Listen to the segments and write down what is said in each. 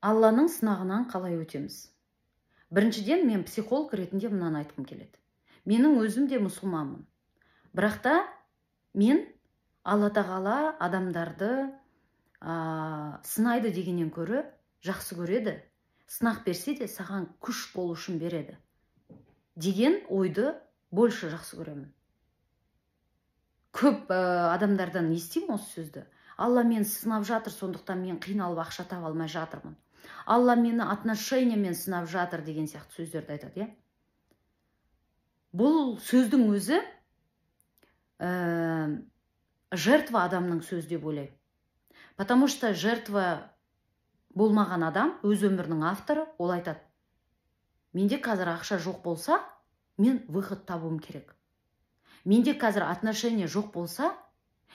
Алланың сынағынан қалай өтеміз? Біріншіден, мен психолог ретінде мынаны айтқым келеді. Менің өзім де мұсылманмын. Бірақ та мен Алла тағала адамдарды сынайды дегеннен көрі жақсы көреді. Сынақ берсе де саған күш болу үшін береді деген ойды больше жақсы көремін. Көп адамдардан естимін осы сөзді. Алла мені сынап жатыр, сондықтан мен қиналып ақша таба алмай жатырмын. Алла мені отношениямен сынап жатыр деген сияқты сөздерді айтады, Бұл сөздің өзі жертва адамның сөзі деп ойлаймын. Потому что жертва болмаған адам, өз өмірінің авторы, ол айтады: менде қазір ақша жоқ болса, мен выход табуым керек. Менде қазір отношения жоқ болса,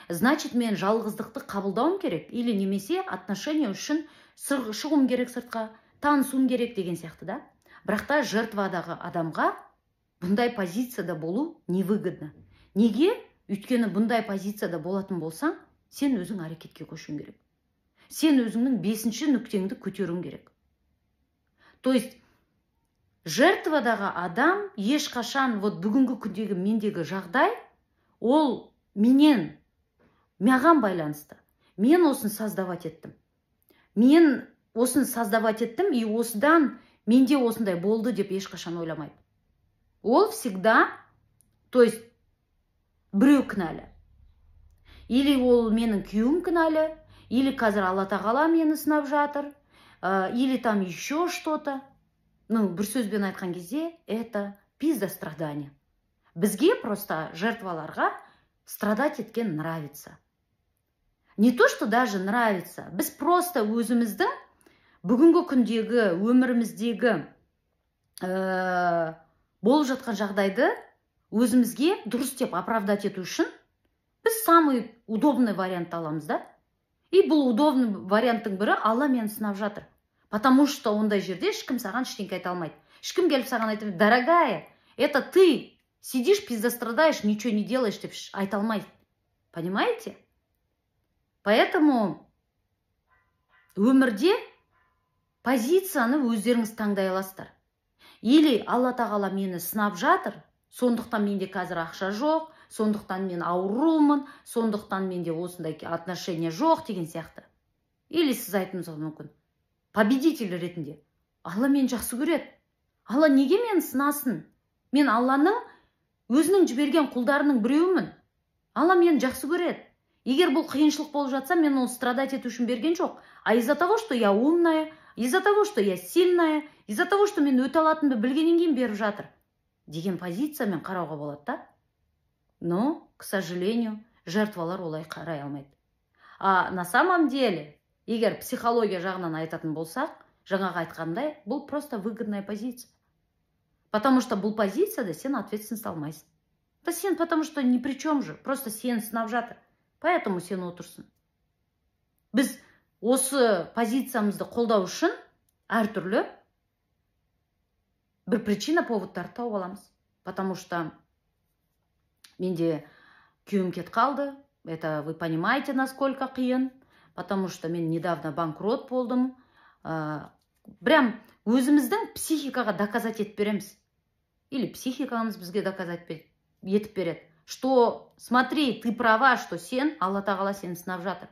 значит, мен жалғыздықты қабылдауым керек, или немесе отношения үшін шығуым керек сыртқа, танысуым керек деген сияқты, да? Бірақ та жертвадағы адамға бұндай позицияда болу невыгодно. Неге? Өйткені бұндай позицияда болатын болсаң, сен өзің әрекетке көшуің керек. Сен өзіңнің 5-ші нүктеңді көтеруің керек. То есть, жертвадағы адам ешқашан бүгінгі күндегі мендегі жағдай, ол маған байланысты. Мен осыны создавать еттім. И осыдан менде осындай болды деп ешқашан ойламайды. Ол всегда, то есть, біреу кінәлі. Или ол менің күйеуім кінәлі, или қазір Алла тағала мені сынап жатыр, или там еще что-то. Бір сөзбен айтқан кезде, это пизда страдания. Бізге просто жертваларға страдать еткен нравится. Не то, что даже нравится. Біз просто өзіміздің бүгінгі күндегі өміріміздегі болып жатқан жағдайды өзімізге дұрыс деп оправдать ету үшін біз самый удобный вариант аламыз, да? И бұл удобный варианттың бірі: Алла мені сынап жатыр. Потому что ондай жерде ешкім саған ештеңе айта алмайды. Ешкім келіп саған айтып: дорогая, это ты сидишь, пиздострадаешь, ничего не делаешь деп айта алмайды. Понимаете? Поэтому өмірде позицияны өздеріңіз таңдай аласыздар. Или Алла тағала мені сынап жатыр, сондықтан менде қазір ақша жоқ, сондықтан мен аурумын, сондықтан менде осындай отношения жоқ деген сияқты. Или сіз айтуыңыз мүмкін: победитель ретінде: Алла мені жақсы көреді. Алла неге мені сынасын? Мен Алланың өзінің жіберген құлдарының біреуімін. Алла мені жақсы көреді. Егер бұл қиыншылық болып жатса, мен оны страдать ету үшін берген жоқ. А из-за того, что я умная, из-за того, что я сильная, из-за того, что мен өте алатынымды білгеннен кейін беріп жатыр деген позициямен қарауға болады, да? Но, к сожалению, жертвалар олай қарай алмайды. А на самом деле, егер психология жағынан айтатын болсақ, жаңағы айтқандай, бұл просто выгодная позиция. Потому что бұл позицияда сен ответственность алмайсың. Да сен потому что ни при чем же, просто сен сынап жатыр. Поэтому сен отырсын. Біз осы позициямызды қолдау үшін әртүрлі бір причина поводтарды тауып аламыз. Потому что менде күйеуім кетіп қалды. Это вы понимаете, насколько қиын. Потому что мен недавно банкрот болдым. Прям өзіміздің психикаға доказать етіп береміз. Или психикамыз бізге доказать етіп береді. Что, смотри, ты права, что сен, Алла тағала сені сынап жатыр.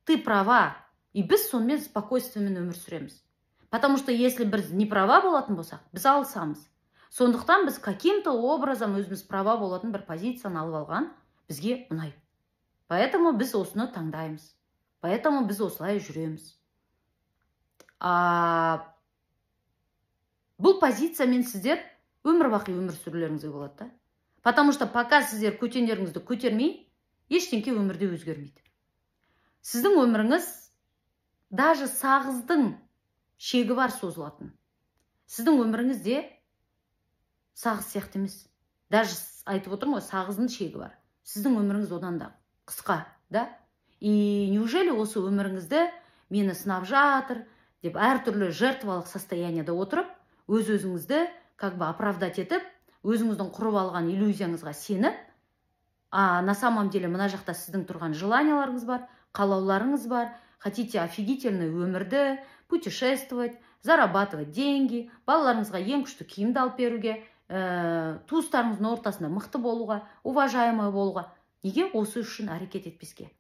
Ты права. И біз сонымен спокойствиемен өмір сүреміз. Потому что если біз не права болатын болсақ, біз алысамыз. Сондықтан біз каким-то образом өзіміз права болатын бір позицияны алып алған бізге ұнайды. Поэтому біз осыны таңдаймыз. Поэтому біз осылай жүреміз. Бұл позициямен сіздер өмір бақи өмір сүрулеріңізге болады, да? Потому что пока сіздер көтендеріңізді көтермей, ештеңке өмірде өзгермейді. Сіздің өміріңіз даже сағыздың шегі бар созылатын. Сіздің өміріңізде сағыз сияқты емес. Даже айтып отырмын ғой, сағыздың шегі бар. Сіздің өміріңіз одан да қысқа, да? И неужели осы өміріңізді мені сынап жатыр деп әртүрлі жертвалық состояниеда отырып, өз-өзіңізді как бы оправдать етіп, өзіңіздің құрып алған иллюзияңызға сеніп, на самом деле мына жақта сіздің тұрған желанияларыңыз бар, қалауларыңыз бар, хотите офигительный өмірді, путешествовать, зарабатывать деньги, балаларыңызға ең күшті киімді алып беруге, туыстарыңыздың ортасында мықты болуға, уважаемый болуға. Неге осы үшін әрекет етпеске?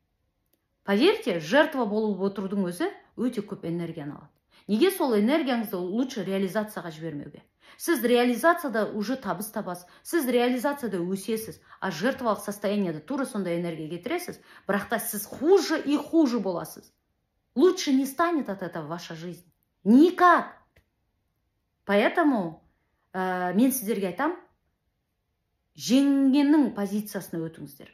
Поверьте, жертва болып отырудың өзі өте көп энергияны алады. Неге сол энергияңызды лучше реализацияға жібермеуге? Сіз реализацияда уже табыс табасыз, сіз реализацияда өсесіз, а жертвалық состояниеда тура сондай энергия кетіресіз, бірақ та сіз хуже и хуже боласыз. Лучше не станет от этого ваша жизнь. Никак. Поэтому мен сіздерге айтам, жеңгеннің позициясына өтіңіздер.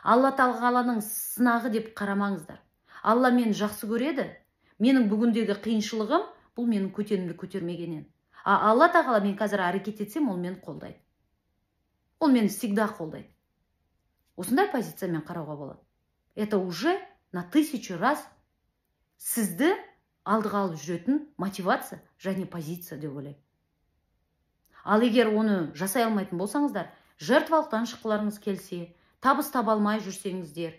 Алла тағаланың сынағы деп қарамаңыздар. Алла мені жақсы көреді. Менің бүгіндегі қиыншылығым бұл менің көтерімді көтермегеннен. Алла тағала мен қазір әрекет етсем, ол мені қолдайды. Ол мені всегда қолдайды. Осындай позициямен қарауға болады. Это уже на 1000 раз сізді алдыға алып жүретін мотивация және позиция деп ойлаймын. Ал егер оны жасай алмайтын болсаңыздар, жертвалықтан шыққыларыңыз келсе, табыс таба алмай жүрсеңіздер,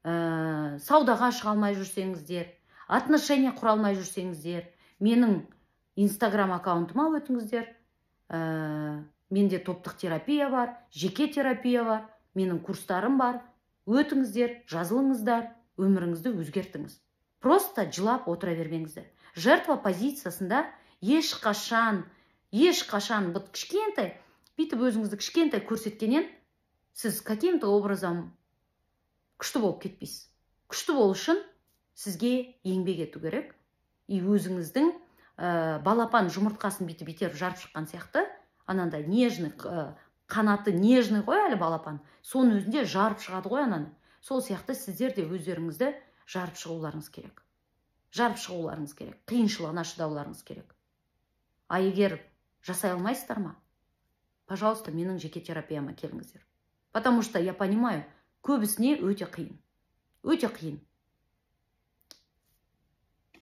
саудаға шыға алмай жүрсеңіздер, отношения құра алмай жүрсеңіздер, менің Инстаграм аккаунтыма өтіңіздер. Менде топтық терапия бар, жеке терапия бар, менің курстарым бар. Өтіңіздер, жазылыңыздар, өміріңізді өзгертіңіз. Просто жылап отыра бермеңіздер. Жертва позициясында ешқашан бұт кішкентай, бүйтіп өзіңізді кішкентай көрсеткенен, сіз каким-то образом күшті болып кетпейсіз. Күшті болу үшін сізге еңбек ету керек. И өзіңіздің балапан жұмыртқасын бүйтіп жарып шыққан сияқты, анандай нежный, қанаты нежный ғой әлі балапан, соның өзінде жарып шығады ғой ананы. Сол сияқты сіздер де өздеріңізді жарып шығуларыңыз керек. Жарып шығуларыңыз керек. Қиыншылығына шыдауларыңыз керек. А егер жасай алмайсыздар ма? Пожалуйста, менің жеке терапияма келіңіздер. Потому что я понимаю, көбісіне өте қиын. Өте қиын.